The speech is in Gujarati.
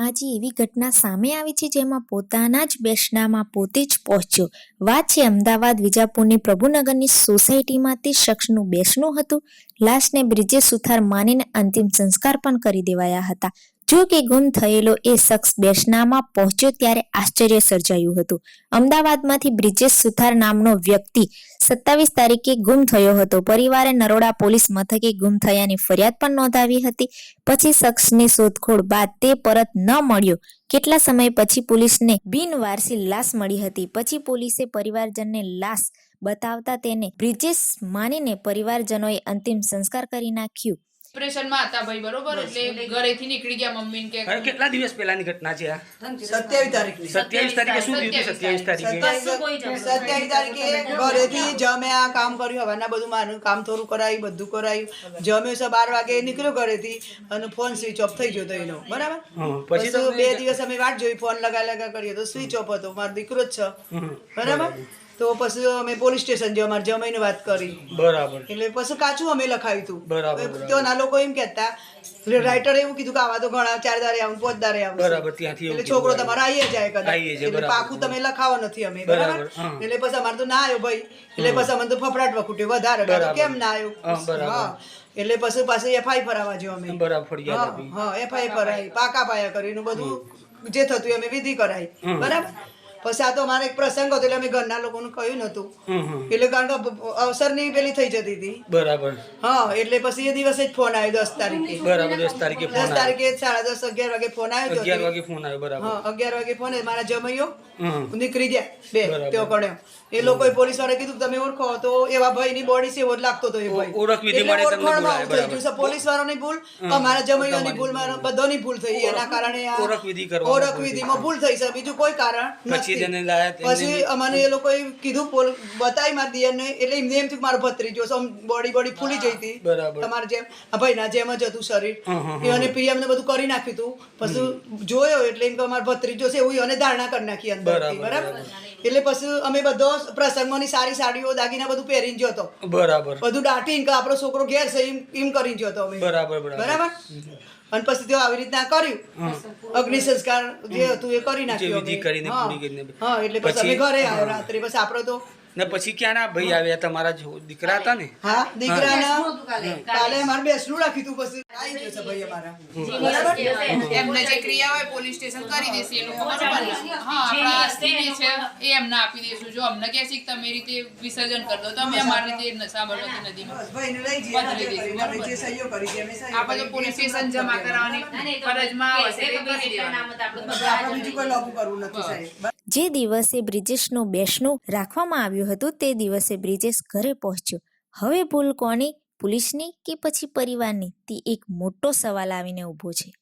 આજે એવી ઘટના સામે આવી છે જેમાં પોતાના જ બેસણામાં પોતે જ પહોંચ્યો। વાત છે અમદાવાદ વિજાપુરની પ્રભુનગરની સોસાયટીમાં તે શખ્સનું બેસણું હતું। લાશને બ્રિજેશ સુથાર માનીને અંતિમ સંસ્કાર પણ કરી દેવાયા હતા। જો કે ગુમ થયેલો એ શખ્સ બેસણામાં પહોંચ્યો ત્યારે આશ્ચર્ય સર્જાયું હતું। અમદાવાદમાંથી બ્રિજેશ સુથાર નામનો વ્યક્તિ 27 તારીખે ગુમ થયો હતો। પરિવારે નરોડા પોલીસ મથકે ગુમ થયાની ફરિયાદ પણ નોંધાવી હતી। પછી શખ્સની શોધખોળ બાદ તે પરત ન મળ્યો। કેટલા સમય પછી પોલીસને બિનવારસી લાશ મળી હતી। પછી પોલીસે પરિવારજનને લાશ બતાવતા તેને બ્રિજેશ માનીને પરિવારજનોએ અંતિમ સંસ્કાર કરી નાખ્યું। ડિપ્રેશનમાં હતા ભાઈ, બરોબર? એટલે ઘરેથી નીકળી ગયા મમ્મીને કે કેટલા દિવસ પહેલાની ઘટના છે આ? 27 તારીખની। 27 તારીખે શું થયું હતું? 27 તારીખે ઘરેથી જમ્યા, કામ કર્યું, હવારના બધું મારું કામ થોડું કરાયું, બધું કરાયું, જમ્યો છે 12 વાગે નીકળ્યો ઘરેથી અને ફોન સ્વિચ ઓફ થઈ ગયો તો એનો, બરાબર? પછી તો 2 દિવસ અમે વાટ જોઈ, ફોન લગા કરીએ તો સ્વિચ ઓફ હતો। મારો દીકરો જ છે, બરાબર? તો પછી અમે પોલીસ સ્ટેશન જો અમારે જમાઈને વાત કરી, બરાબર, એટલે પછી કાચું અમે લખાયું હતું, બરાબર। ત્યાંના લોકો એમ કહેતા, રાઇટરે એવું કીધું કે આવા તો ઘણા 4 દારે આવું 5 દારે આવું, બરાબર, ત્યાંથી એટલે છોકરો તમારો આવી જાય કદાચ, એટલે પાકું તમે લખાવો નથી અમે, બરાબર? એટલે પછી અમારે તો ના આવ્યો ભાઈ, એટલે પછી અમે તો ફફડાટ વખૂટ્યો વધારે, કેમ ના આવ્યો? હા, એટલે પછી પાછી એફઆઈ ફરાવા જો અમે, બરાબર, હા એફઆઈ ફરાઈ, પાકા પાયા કરીને બધું જે થતું અમે વિધિ કરાઈ, બરાબર? પછી આ તો અમારે એક પ્રસંગ હતો એટલે અમે ઘરના લોકોને કહ્યું નતું, એટલે કારણ કે અવસરની પેલી થઈ જતી હતી, બરાબર। હા, એટલે પછી એ દિવસે જ ફોન આવ્યો 10 તારીખે, બરાબર, 10 તારીખે 10 તારીખે 10:30 11 વાગે ફોન આવ્યો, 11 વાગે ફોન આવ્યો, બરાબર, હા 11 વાગે ફોન, મારા જમૈયો નીકળી ગયા બે ત્યો કણ્યો, એ લોકોએ પોલીસ વાળા કીધું તમે ઓળખો તો એવા ભાઈ ની બોડી છે એવો જ લાગતો હતો એ ભાઈ, ઓળખ વિધિ મળે તમને બોલાય, બરાબર। પોલીસ વાળાની ભૂલ, અમારા જમૈયાની ભૂલ, બધાની ભૂલ થઈ, એના કારણે ઓળખ વિધિ કરવા, ઓળખ વિધિમાં ભૂલ થઈ છે, બીજું કોઈ કારણ નથી। પછી અમને એ લોકોએ કીધું, બતાવી મારા દિયરને, એટલે એમને એમ થયું મારો ભત્રીજો છે, બોડી ફૂલી જઈ હતી તમારે જેમ, આ ભાઈના જેમ જ હતું શરીર, એને પીએમ ને બધું કરી નાખ્યું હતું। પછી જોયો એટલે એમ કે અમારો ભત્રીજો છે એવું એને ધારણા કરી નાખી અંદરથી, બરાબર? એટલે પછી અમે બધો પ્રસંગોની સારી સાડીઓ દાગીના બધું પહેરીને ગયો હતો, બરાબર, બધું દાટીને કે આપણો છોકરો ઘેર છે એમ કરીને ગયો હતો અમે, બરાબર? અને પછી તે આવી રીતના કર્યું, અગ્નિ સંસ્કાર જે હતું એ કરી નાખ્યું, હા, એટલે પછી અમે ઘરે આવ્યો રાત્રે। પછી આપડે તો ને પછી ક્યાંના ભાઈ આવ્યા? તમારા દીકરા હતા ને? હા, દીકરાના કાલે અમારે બેસણું રાખ્યું હતું, પછી આવી ગયો છે ભાઈ અમારા, બરાબર? એમને જે ક્રિયા હોય પોલીસ સ્ટેશન કરી દેશે એ લોકો, બરોબર? હા, આપણા સ્થિતિ છે એ એમને આપી દઈશું। જો અમને કહે છે કે તમે રીતે વિસર્જન કરી દો તો અમે અમારી રીતે સાબરમતી નદીમાં ભાઈને લઈ જઈએ, જે સહીઓ કરી છે અમે સહીઓ આપણે તો પોલીસ સ્ટેશન જમા કરાવવાની ફરજમાં આવશે, એટલે કરી દેવાનું, આપણે બીજું કોઈ લાગુ કરવું નથી સાહેબ। જે દિવસે બ્રિજેશનું બેસણું રાખવામાં આવ્યું હતું તે દિવસે બ્રિજેશ ઘરે પહોંચ્યો। હવે ભૂલ કોની, પોલીસની કે પછી પરિવારની, તે એક મોટો સવાલ આવીને ઊભો છે।